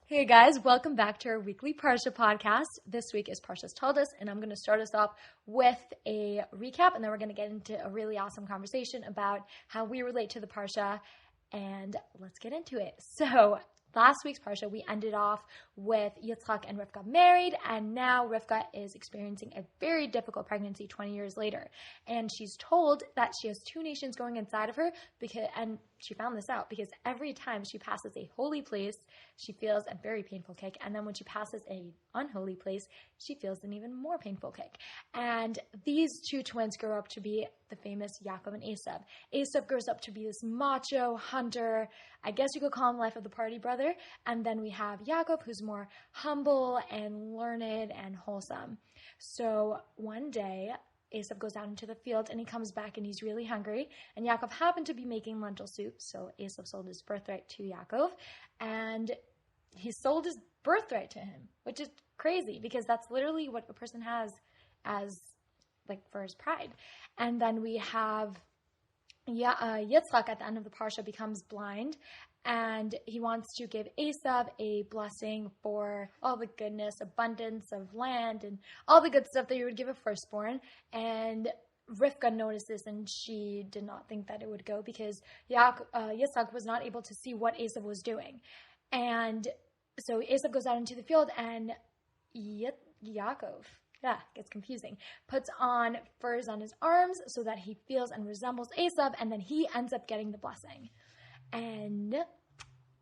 Hey guys, welcome back to our weekly Parsha podcast. This week is Parshas Toldos, and I'm going to start us off with a recap, and then we're going to get into a really awesome conversation about how we relate to the Parsha, and let's get into it. So, last week's Parsha, we ended off with Yitzchak and Rivka married, and now Rivka is experiencing a very difficult pregnancy 20 years later. And she's told that she has two nations going inside of her, and she found this out because every time she passes a holy place, she feels a very painful kick. And then when she passes an unholy place, she feels an even more painful kick. And these two twins grow up to be the famous Yaakov and Esav. Esav grows up to be this macho hunter. I guess you could call him life of the party brother. And then we have Yaakov, who's more humble and learned and wholesome. So one day, Esav goes out into the field and he comes back and he's really hungry. And Yaakov happened to be making lentil soup. So Esav sold his birthright to Yaakov. And he sold his birthright to him, which is crazy because that's literally what a person has as like for his pride. And then we have Yitzchak at the end of the Parsha becomes blind, and he wants to give Esav a blessing for all the goodness, abundance of land, and all the good stuff that you would give a firstborn. And Rivka noticed this, and she did not think that it would go because Yitzchak was not able to see what Esav was doing. And so Esav goes out into the field, and Yaakov, gets confusing, puts on furs on his arms so that he feels and resembles Esav, and then he ends up getting the blessing. And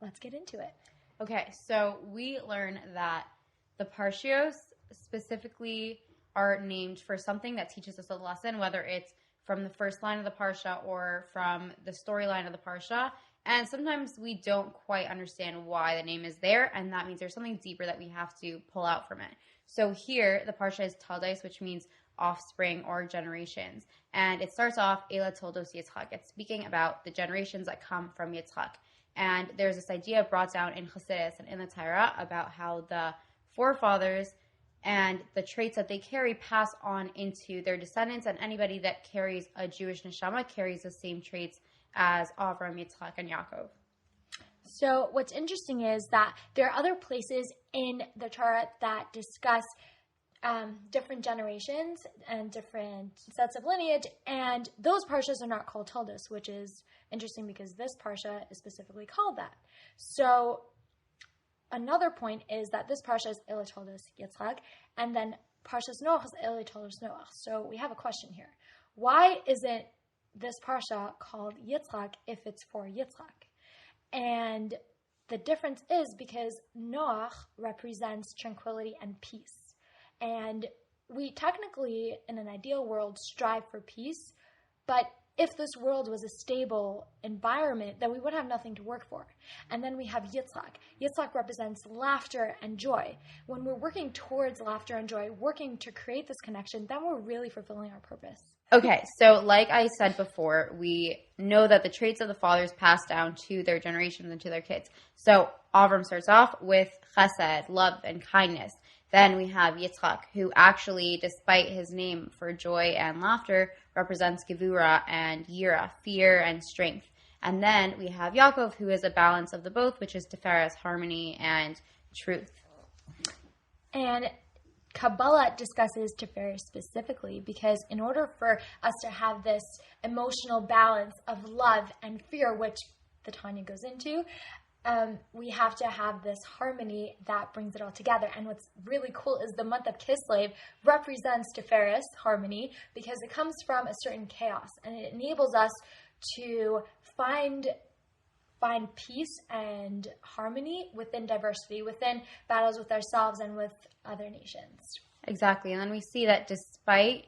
let's get into it. Okay, so we learn that the Parshios specifically are named for something that teaches us a lesson, whether it's from the first line of the Parsha or from the storyline of the Parsha. And sometimes we don't quite understand why the name is there, and that means there's something deeper that we have to pull out from it. So here, the Parsha is Toldos, which means offspring or generations. And it starts off, Ela Toldos Yitzchak. It's speaking about the generations that come from Yitzchak. And there's this idea brought down in Chassidus and in the Torah about how the forefathers and the traits that they carry pass on into their descendants, and anybody that carries a Jewish neshama carries the same traits as Avram, Yitzchak, and Yaakov. So what's interesting is that there are other places in the Torah that discuss different generations and different sets of lineage, and those parshas are not called Toldos, which is interesting because this parsha is specifically called that. So another point is that this parsha is Ela Toldos Yitzchak, and then Parshas Noach is Ela Toldos Noach. So we have a question here. Why isn't this parsha called Yitzchak if it's for Yitzchak? And the difference is because Noach represents tranquility and peace. And we technically, in an ideal world, strive for peace. But if this world was a stable environment, then we would have nothing to work for. And then we have Yitzchak. Yitzchak represents laughter and joy. When we're working towards laughter and joy, working to create this connection, then we're really fulfilling our purpose. Okay, so like I said before, we know that the traits of the fathers pass down to their generations and to their kids. So Avram starts off with chesed, love, and kindness. Then we have Yitzchak, who actually, despite his name for joy and laughter, represents gevura and yira, fear and strength. And then we have Yaakov, who is a balance of the both, which is tiferes, harmony, and truth. And Kabbalah discusses tiferes specifically because in order for us to have this emotional balance of love and fear, which the Tanya goes into, we have to have this harmony that brings it all together. And what's really cool is the month of Kislev represents tiferes, harmony, because it comes from a certain chaos, and it enables us to find peace and harmony within diversity, within battles with ourselves and with other nations. Exactly. And then we see that despite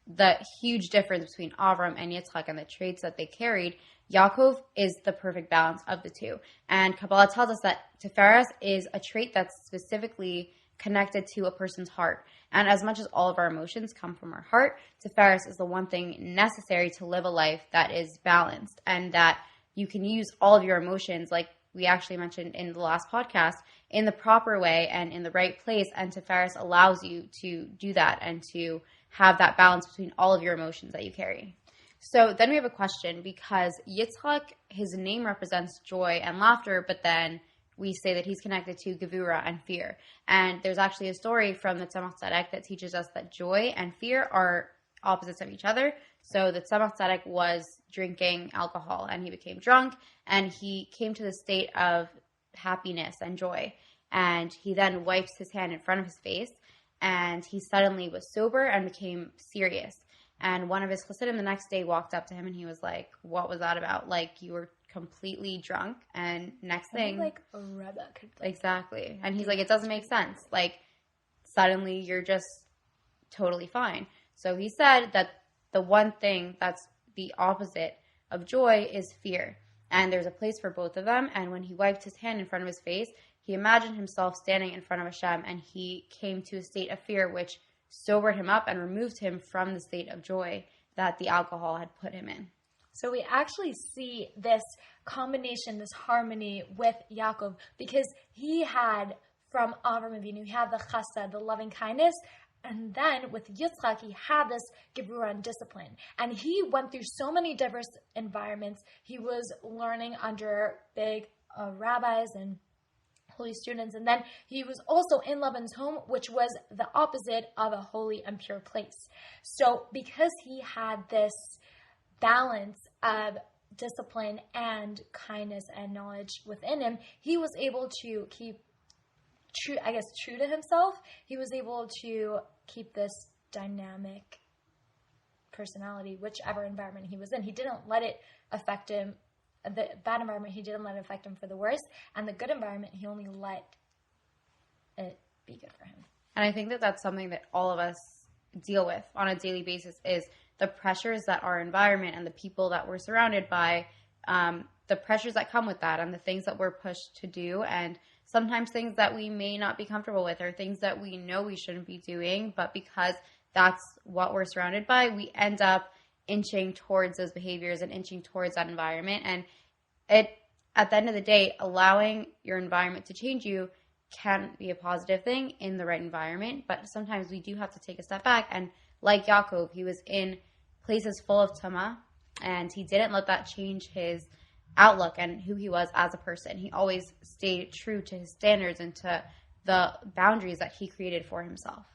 the huge difference between Avram and Yitzchak and the traits that they carried, Yaakov is the perfect balance of the two. And Kabbalah tells us that tiferes is a trait that's specifically connected to a person's heart. And as much as all of our emotions come from our heart, tiferes is the one thing necessary to live a life that is balanced and that you can use all of your emotions, like we actually mentioned in the last podcast, in the proper way and in the right place. And tiferes allows you to do that and to have that balance between all of your emotions that you carry. So then we have a question, because Yitzchak, his name represents joy and laughter, but then we say that he's connected to Gevura and fear. And there's actually a story from the Tzemach Tzedek that teaches us that joy and fear are opposites of each other. So the Tzemach Tzedek was drinking alcohol and he became drunk and he came to the state of happiness and joy. And he then wipes his hand in front of his face and he suddenly was sober and became serious. And one of his Chassidim the next day walked up to him and he was like, what was that about? Like, you were completely drunk and next thing. Like a Rebbe could. Exactly. And he's like, it doesn't make sense. Like, suddenly you're just totally fine. So he said that the one thing that's the opposite of joy is fear. And there's a place for both of them. And when he wiped his hand in front of his face, he imagined himself standing in front of Hashem and he came to a state of fear, which sobered him up and removed him from the state of joy that the alcohol had put him in. So we actually see this combination, this harmony with Yaakov, because he had from Avram Avinu, he had the chesed, the loving kindness, and then with Yitzchak, he had this Gevura and discipline. And he went through so many diverse environments. He was learning under big rabbis and holy students. And then he was also in Laban's home, which was the opposite of a holy and pure place. So because he had this balance of discipline and kindness and knowledge within him, he was able to keep true to himself. He was able to keep this dynamic personality, whichever environment he was in. He didn't let it affect him. The bad environment, he didn't let it affect him for the worse. And the good environment, he only let it be good for him. And I think that that's something that all of us deal with on a daily basis is the pressures that our environment and the people that we're surrounded by, the pressures that come with that and the things that we're pushed to do, and sometimes things that we may not be comfortable with or things that we know we shouldn't be doing, but because that's what we're surrounded by, we end up inching towards those behaviors and inching towards that environment. And it, at the end of the day, allowing your environment to change you can be a positive thing in the right environment, but sometimes we do have to take a step back. And like Yaakov, he was in places full of tama, and he didn't let that change his outlook and who he was as a person. He always stayed true to his standards and to the boundaries that he created for himself.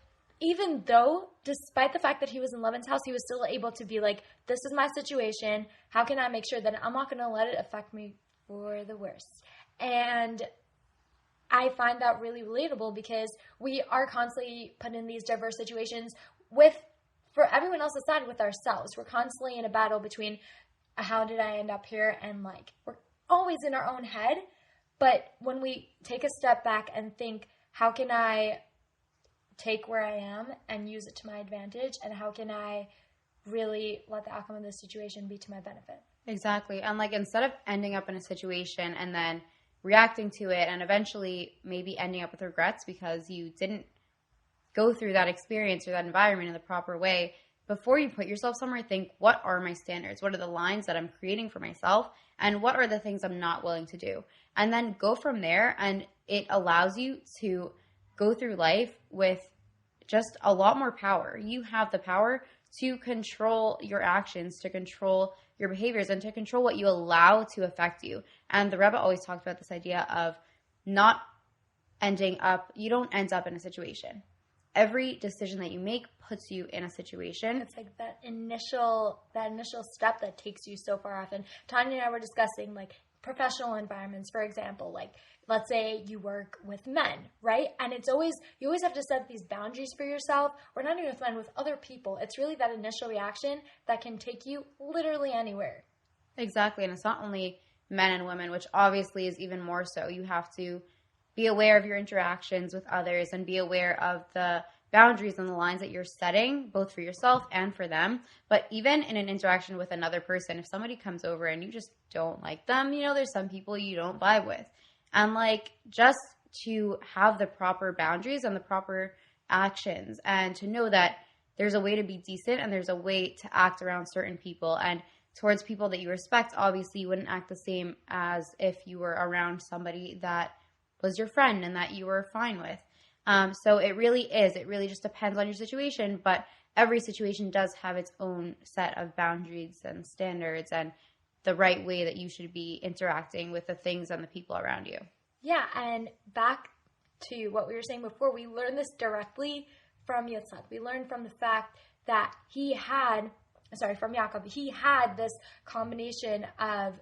Even though, despite the fact that he was in Laban's house, he was still able to be like, this is my situation. How can I make sure that I'm not going to let it affect me for the worse? And I find that really relatable because we are constantly put in these diverse situations for everyone else's side with ourselves. We're constantly in a battle between how did I end up here? And like, we're always in our own head. But when we take a step back and think, how can I take where I am and use it to my advantage? And how can I really let the outcome of this situation be to my benefit? Exactly. And like, instead of ending up in a situation and then reacting to it and eventually maybe ending up with regrets because you didn't go through that experience or that environment in the proper way, before you put yourself somewhere, think, what are my standards? What are the lines that I'm creating for myself? And what are the things I'm not willing to do? And then go from there. And it allows you to go through life with just a lot more power. You have the power to control your actions, to control your behaviors, and to control what you allow to affect you. And the Rebbe always talked about this idea of not you don't end up in a situation. Every decision that you make puts you in a situation. It's like that initial step that takes you so far off. And Tanya and I were discussing like professional environments, for example, like let's say you work with men, right? And you always have to set these boundaries for yourself, or not even with men, with other people. It's really that initial reaction that can take you literally anywhere. Exactly. And it's not only men and women, which obviously is even more so. You have to be aware of your interactions with others and be aware of the boundaries and the lines that you're setting, both for yourself and for them. But even in an interaction with another person, if somebody comes over and you just don't like them, there's some people you don't vibe with. And like, just to have the proper boundaries and the proper actions and to know that there's a way to be decent and there's a way to act around certain people. And towards people that you respect, obviously you wouldn't act the same as if you were around somebody that was your friend and that you were fine with. So it really just depends on your situation, but every situation does have its own set of boundaries and standards and the right way that you should be interacting with the things and the people around you. Yeah, and back to what we were saying before, we learned this directly from Yitzhak. We learned from the fact that from Yaakov, he had this combination of,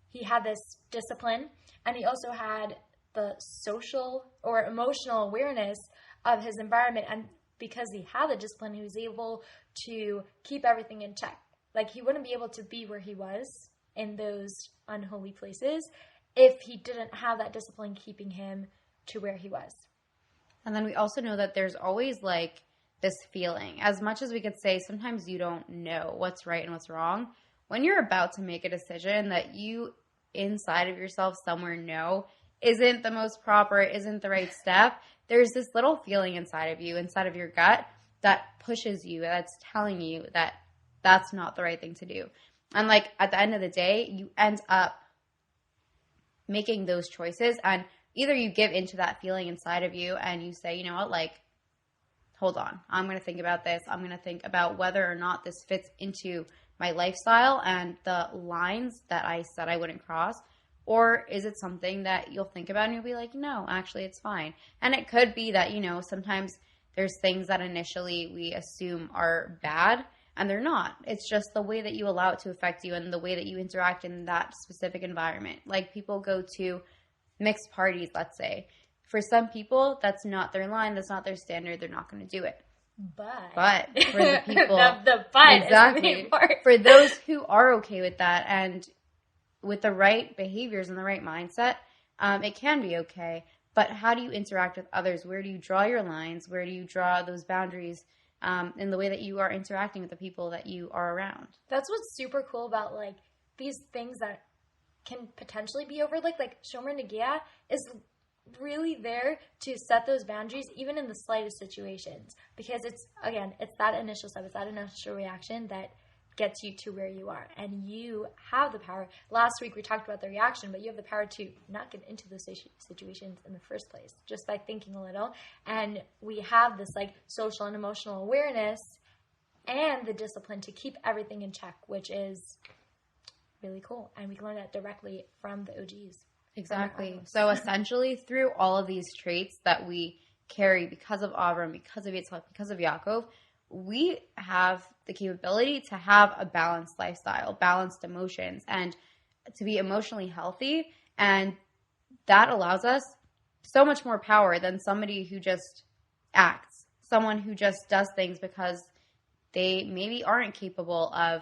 he had this discipline, and he also had the social or emotional awareness of his environment. And because he had the discipline, he was able to keep everything in check. Like, he wouldn't be able to be where he was in those unholy places if he didn't have that discipline keeping him to where he was. And then we also know that there's always like this feeling. As much as we could say sometimes you don't know what's right and what's wrong, when you're about to make a decision that you inside of yourself somewhere know isn't the most proper, isn't the right step, there's this little feeling inside of you, inside of your gut, that pushes you, that's telling you that that's not the right thing to do. And like at the end of the day, you end up making those choices, and either you give into that feeling inside of you and you say, you know what, like, hold on, I'm going to think about this. I'm going to think about whether or not this fits into my lifestyle and the lines that I said I wouldn't cross. Or is it something that you'll think about and you'll be like, no, actually it's fine. And it could be that, you know, sometimes there's things that initially we assume are bad and they're not. It's just the way that you allow it to affect you and the way that you interact in that specific environment. Like, people go to mixed parties, let's say. For some people, that's not their line, that's not their standard, they're not going to do it. But for the people, the but exactly, for those who are okay with that and with the right behaviors and the right mindset, it can be okay. But how do you interact with others? Where do you draw your lines? Where do you draw those boundaries in the way that you are interacting with the people that you are around? That's what's super cool about like these things that can potentially be overlooked. Like Shomer Negia is really there to set those boundaries even in the slightest situations, because it's that initial step, it's that initial reaction that gets you to where you are, and you have the power. Last week we talked about the reaction, but you have the power to not get into those situations in the first place just by thinking a little. And we have this like social and emotional awareness and the discipline to keep everything in check, which is really cool, and we can learn that directly from the OGs. Exactly. So essentially, through all of these traits that we carry because of Avram, because of Yitzhak, because of Yaakov, we have the capability to have a balanced lifestyle, balanced emotions, and to be emotionally healthy. And that allows us so much more power than somebody who just acts, someone who just does things because they maybe aren't capable of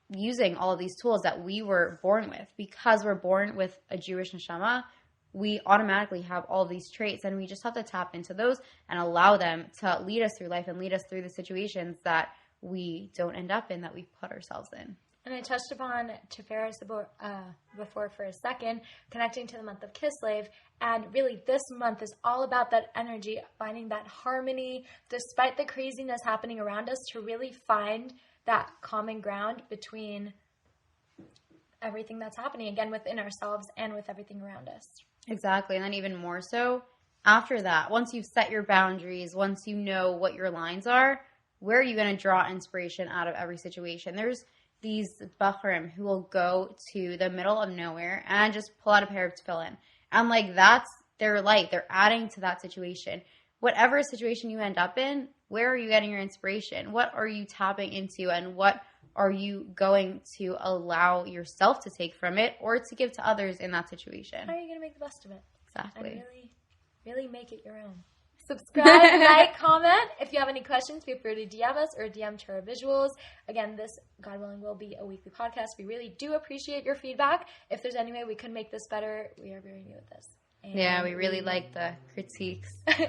using all of these tools that we were born with. Because we're born with a Jewish neshama, we automatically have all of these traits, and we just have to tap into those and allow them to lead us through life and lead us through the situations that we don't end up in, that we put ourselves in. And I touched upon Tiferes before for a second, connecting to the month of Kislev. And really, this month is all about that energy, finding that harmony, despite the craziness happening around us, to really find that common ground between everything that's happening, again, within ourselves and with everything around us. Exactly. And then even more so, after that, once you've set your boundaries, once you know what your lines are, where are you going to draw inspiration out of every situation? There's these bachurim who will go to the middle of nowhere and just pull out a pair of tefillin. And like, that's their light. They're adding to that situation. Whatever situation you end up in, where are you getting your inspiration? What are you tapping into, and what are you going to allow yourself to take from it or to give to others in that situation? How are you going to make the best of it? Exactly. And really make it your own. Subscribe, like, comment. If you have any questions, feel free to DM us or DM to our visuals. Again, this, God willing, will be a weekly podcast. We really do appreciate your feedback. If there's any way we could make this better, we are very new at this. And yeah, we really like the critiques. Let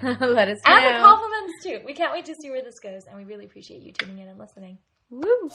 us know. And the compliments, too. We can't wait to see where this goes, and we really appreciate you tuning in and listening. Woo!